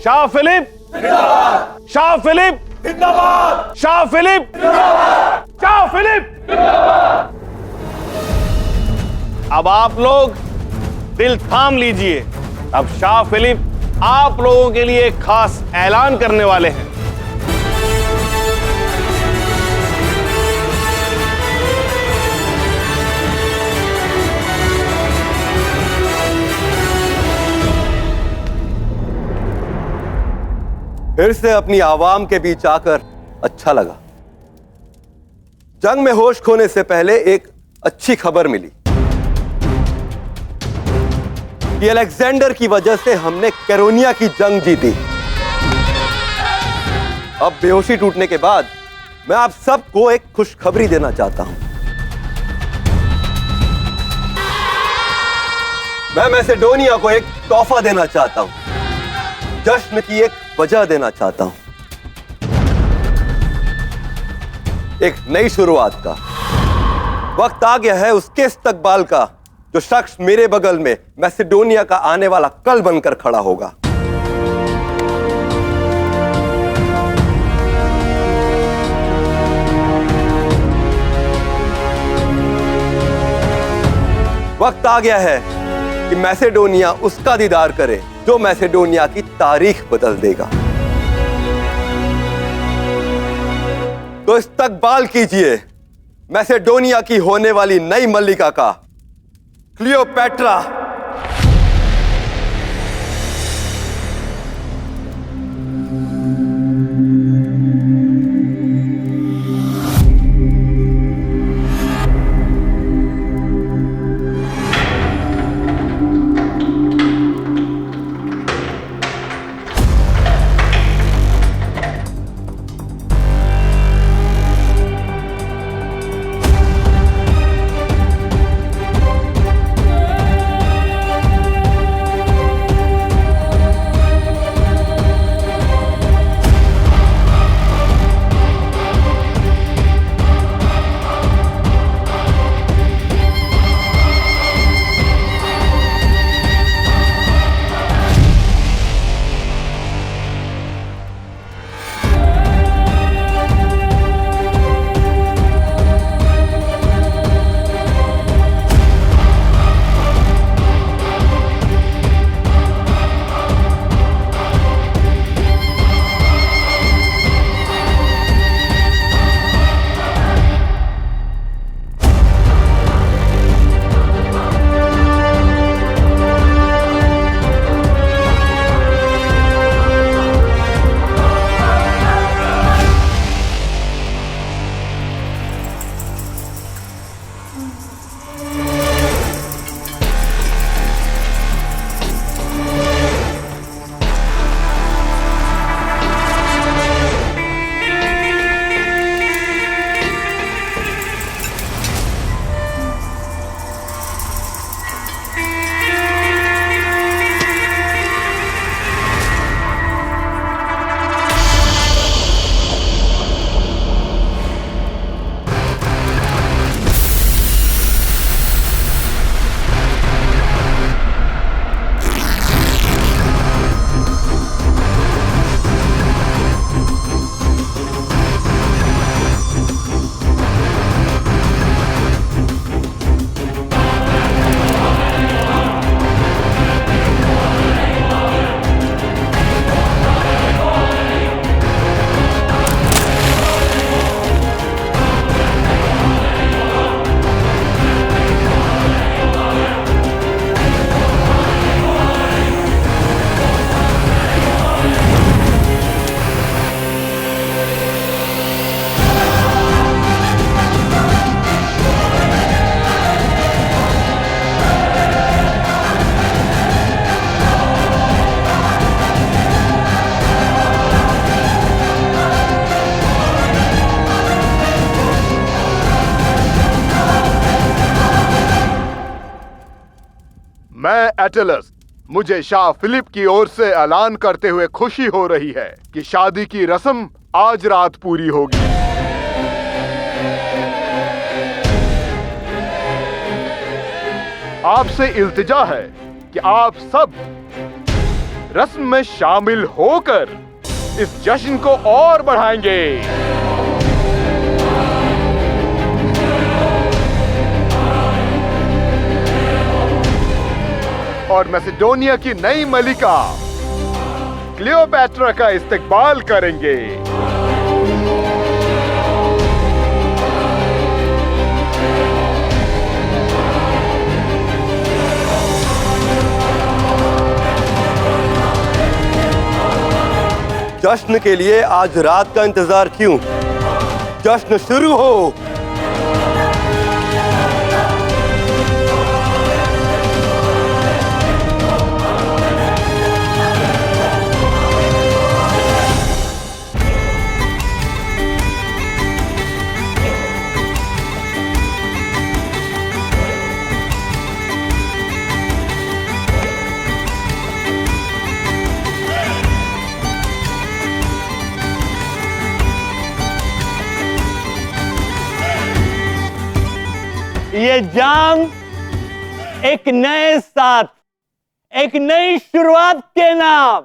Shah Philip जिंदाबाद, Shah Philip जिंदाबाद, Shah Philip जिंदाबाद, शाह फिलिप जिंदाबाद। अब आप लोग दिल थाम लीजिए। अब शाह फिलिप आप लोगों के लिए एक खास ऐलान करने वाले हैं। फिर से अपनी आवाम के बीच आकर अच्छा लगा। जंग में होश खोने से पहले एक अच्छी खबर मिली कि अलेक्जेंडर की वजह से हमने कैरोनिया की जंग जीती। अब बेहोशी टूटने के बाद मैं आप सबको एक खुशखबरी देना चाहता हूं। मैं मैसेडोनिया को एक तोहफा देना चाहता हूं, जश्न की एक वजह देना चाहता हूं, एक नई शुरुआत का। वक्त आ गया है उसके इस्तकबाल का जो शख्स मेरे बगल में मैसेडोनिया का आने वाला कल बनकर खड़ा होगा। वक्त आ गया है कि मैसेडोनिया उसका दीदार करे जो मैसेडोनिया की तारीख बदल देगा। तो इस्तकबाल कीजिए मैसेडोनिया की होने वाली नई मल्लिका का, क्लियोपेट्रा। मैं एटलस, मुझे शाह फिलिप की ओर से ऐलान करते हुए खुशी हो रही है कि शादी की रस्म आज रात पूरी होगी। आपसे इल्तिजा है कि आप सब रस्म में शामिल होकर इस जश्न को और बढ़ाएंगे। और मैसेडोनिया की नई मलिका क्लियोपैट्रा का इस्तकबाल करेंगे। जश्न के लिए आज रात का इंतजार क्यों? जश्न शुरू हो। ये जंग एक नए साथ, एक नई शुरुआत के नाम।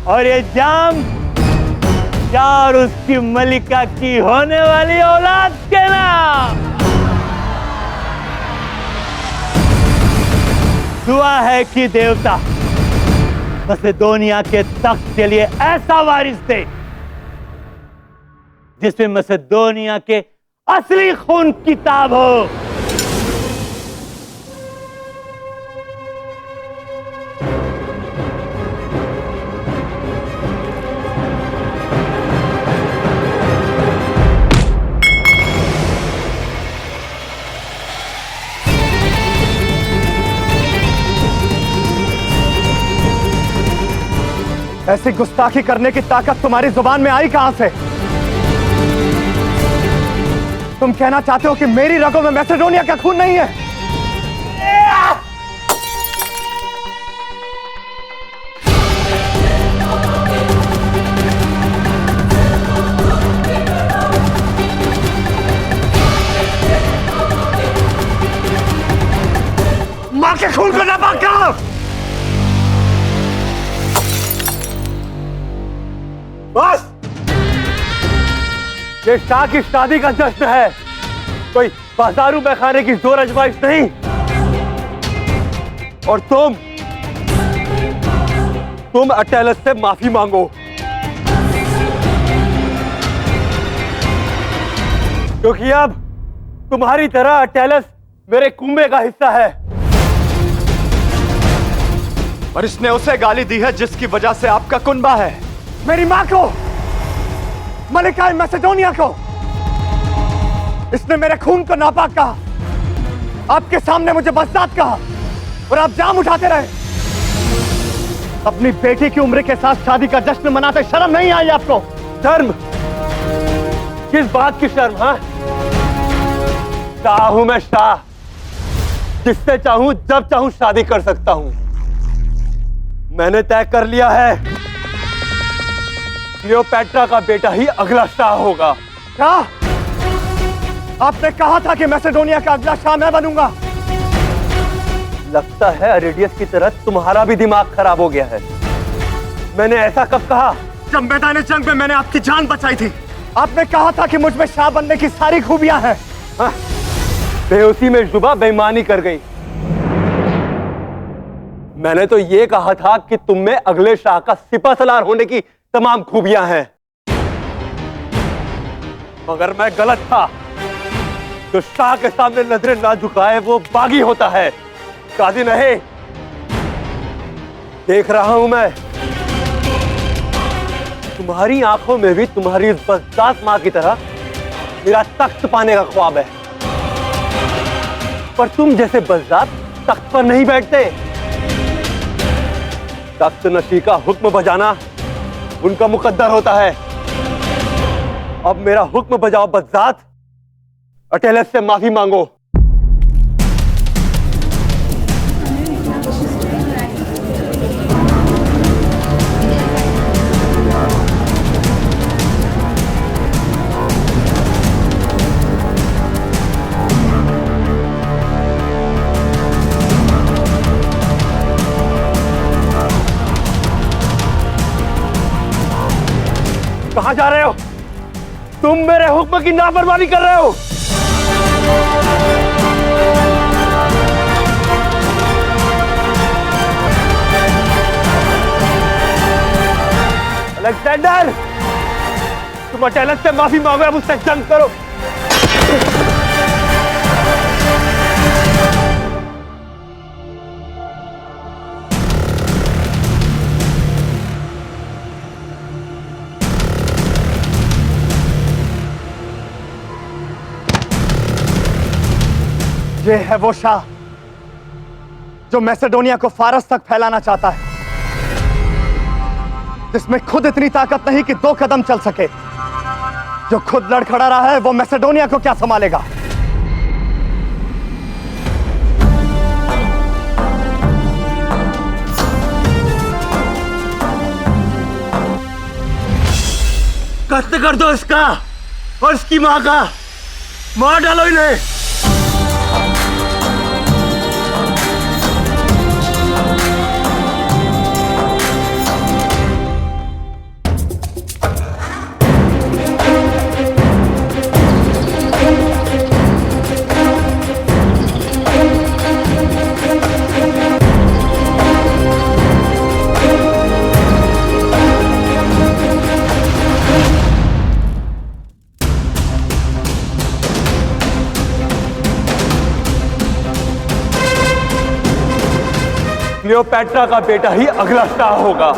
और ये जंग और उसकी मलिका की होने वाली औलाद के नाम। दुआ है कि देवता मैसेडोनिया के तख्त के लिए ऐसा वारिस दे जिसमें मैसेडोनिया के असली खून किताब हो। ऐसी गुस्ताखी करने की ताकत तुम्हारी जुबान में आई कहां से? तुम कहना चाहते हो कि मेरी रगों में मैसेडोनिया का खून नहीं है? मां के खून को नापाक करो। बस, ये शाह की शादी का जश्न है, कोई बाजारू में खाने की जोर अजमाइश नहीं। और तुम अटेलस से माफी मांगो, क्योंकि अब तुम्हारी तरह अटेलस मेरे कुंबे का हिस्सा है। और इसने उसे गाली दी है जिसकी वजह से आपका कुंबा है। मेरी मां को, मलिका मैसेडोनिया को, इसने मेरे खून को नापाक कहा, आपके सामने मुझे बज़दात कहा, और आप जाम उठाते रहे। अपनी बेटी की उम्र के साथ शादी का जश्न मनाते शर्म नहीं आई आपको? शर्म? किस बात की शर्म? हाँ, शाह हूं मैं, शाह, जिससे चाहूं जब चाहूं शादी कर सकता हूं। मैंने तय कर लिया है, क्लियोपैट्रा का बेटा ही अगला शाह होगा। क्या आपने कहा था कि मैसेडोनिया का अगला शाह मैं बनूंगा? लगता है अरेडियस की तरह तुम्हारा भी दिमाग खराब हो गया है। मैंने ऐसा कब कहा? जब मैदान जंग में मैंने आपकी जान बचाई थी, आपने कहा था कि मुझ में शाह बनने की सारी खूबियां हैं। बेहोशी में जुबा बेईमानी कर गई। मैंने तो ये कहा था कि तुम में अगले शाह का सिपहसालार होने की तमाम खूबियां हैं, मगर मैं गलत था। जो शाह के सामने नजरें ना झुकाए वो बागी होता है, काजी नहीं। देख रहा हूं मैं, तुम्हारी आंखों में भी तुम्हारी इस बज़दात मां की तरह मेरा तख्त पाने का ख्वाब है, पर तुम जैसे बज़दात तख्त पर नहीं बैठते। तख्त नशी का हुक्म बजाना उनका मुकद्दर होता है। अब मेरा हुक्म बजाओ बज़दात, अटेलस से माफी मांगो। कहां जा रहे हो? तुम मेरे हुक्म की नाफरमानी कर रहे हो। अलेक्जेंडर, तुम अटेलस से माफी मांगो या मुझसे जंग करो। ये है वो शाह जो मैसेडोनिया को फारस तक फैलाना चाहता है, जिसमें खुद इतनी ताकत नहीं कि 2 कदम चल सके। जो खुद लड़ खड़ा रहा है वो मैसेडोनिया को क्या संभालेगा? कत्ल कर दो इसका और इसकी मां का, मार डालो इन्हें। क्लियोपैट्रा का बेटा ही अगला शाह होगा।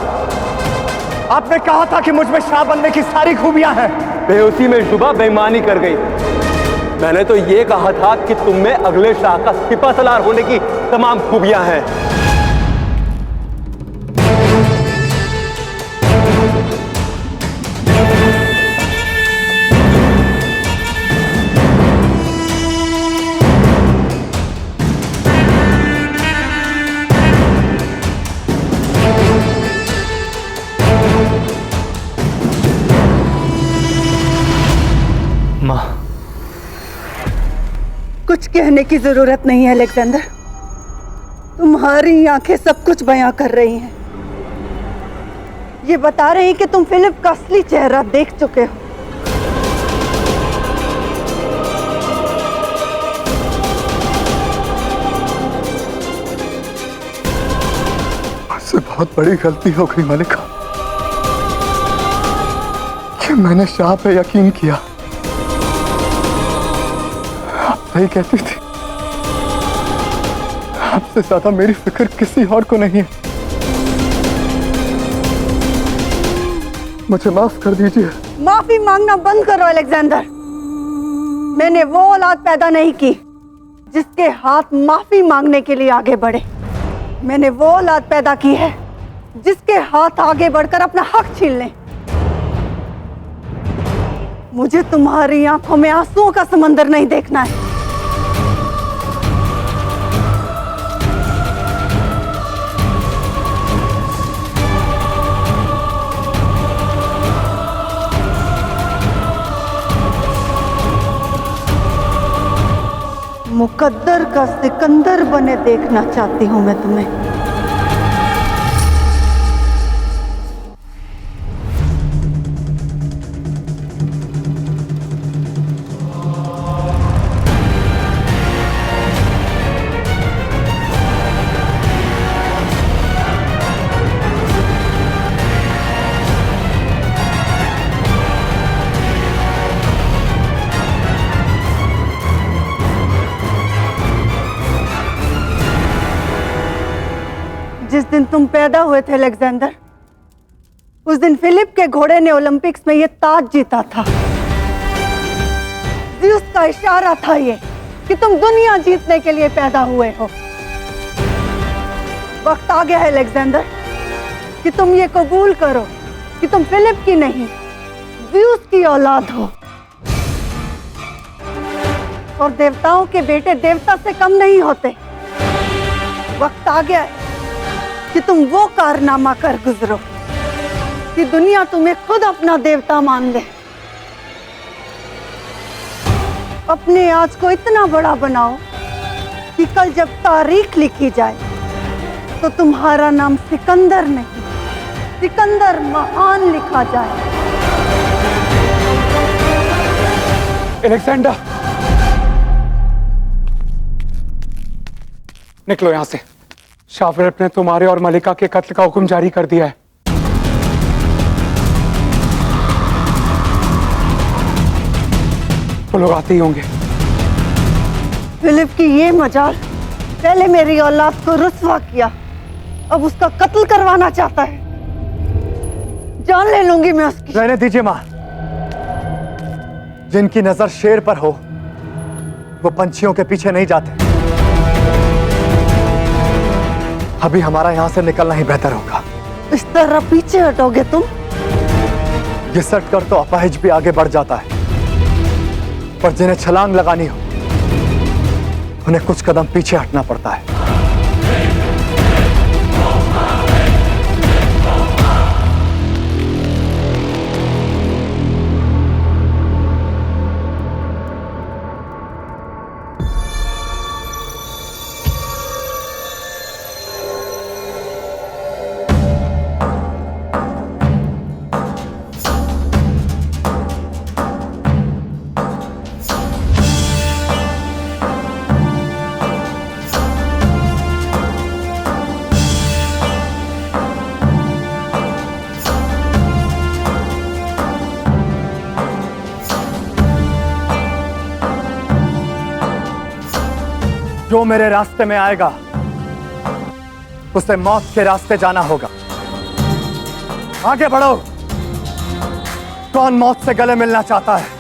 आपने कहा था कि मुझ में शाह बनने की सारी खूबियां हैं। बेहोशी में शुभा बेईमानी कर गई। मैंने तो ये कहा था कि तुम में अगले शाह का सिपा सलार होने की तमाम खूबियां हैं। कुछ कहने की जरूरत नहीं है अलेक्जेंडर, तुम्हारी आंखें सब कुछ बयां कर रही हैं। ये बता रही हैं कि तुम फिलिप का असली चेहरा देख चुके हो। मुझसे बहुत बड़ी गलती हो गई मलिका कि मैंने शाह पे यकीन किया। सही कहती थी, आपसे ज्यादा मेरी फिक्र किसी और को नहीं है। मुझे माफ कर दीजिए। माफी मांगना बंद करो अलेक्जेंडर। मैंने वो औलाद पैदा नहीं की जिसके हाथ माफी मांगने के लिए आगे बढ़े। मैंने वो औलाद पैदा की है जिसके हाथ आगे बढ़कर अपना हक छीन ले। मुझे तुम्हारी आंखों में आंसुओं का समंदर नहीं देखना है। मुकद्दर का सिकंदर बने देखना चाहती हूं मैं तुम्हें। जिस दिन तुम पैदा हुए थे अलेक्जेंडर, उस दिन फिलिप के घोड़े ने ओलंपिक्स में ये ताज जीता था। ज़्यूस का इशारा था ये कि तुम दुनिया जीतने के लिए पैदा हुए हो। वक्त आ गया है अलेक्जेंडर कि तुम ये कबूल करो कि तुम फिलिप की नहीं, ज़्यूस की औलाद हो। और देवताओं के बेटे देवता से कम नहीं होते। वक्त आ गया है कि तुम वो कारनामा कर गुजरो कि दुनिया तुम्हें खुद अपना देवता मान ले। अपने आज को इतना बड़ा बनाओ कि कल जब तारीख लिखी जाए तो तुम्हारा नाम सिकंदर नहीं, सिकंदर महान लिखा जाए। एलेक्जेंडर, निकलो यहां से। शाह फिलिप ने तुम्हारे और मलिका के कत्ल का हुक्म जारी कर दिया है। वो लोग आते ही होंगे। फिलिप की ये मजाल, पहले मेरी औलाद को रुस्वा किया, अब उसका कत्ल करवाना चाहता है। जान ले लूंगी मैं उसकी। रहने दीजिए मां। जिनकी नजर शेर पर हो वो पंछियों के पीछे नहीं जाते। अभी हमारा यहां से निकलना ही बेहतर होगा। इस तरह पीछे हटोगे तुम? घिसट कर तो अपाहिज भी आगे बढ़ जाता है, पर जिन्हें छलांग लगानी हो उन्हें कुछ कदम पीछे हटना पड़ता है। जो मेरे रास्ते में आएगा उसे मौत के रास्ते जाना होगा। आगे बढ़ो। कौन मौत से गले मिलना चाहता है?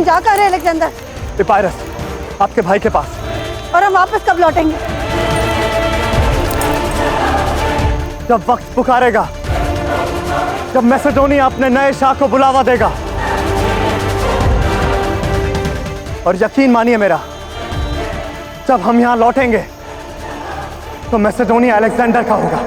क्या कर रहे हैं अलेक्जेंडर? इपायरस, आपके भाई के पास। और हम वापस कब लौटेंगे? जब वक्त पुकारेगा, जब मैसेडोनिया अपने नए शाह को बुलावा देगा। और यकीन मानिए मेरा, जब हम यहां लौटेंगे तो मैसेडोनिया अलेक्जेंडर का होगा।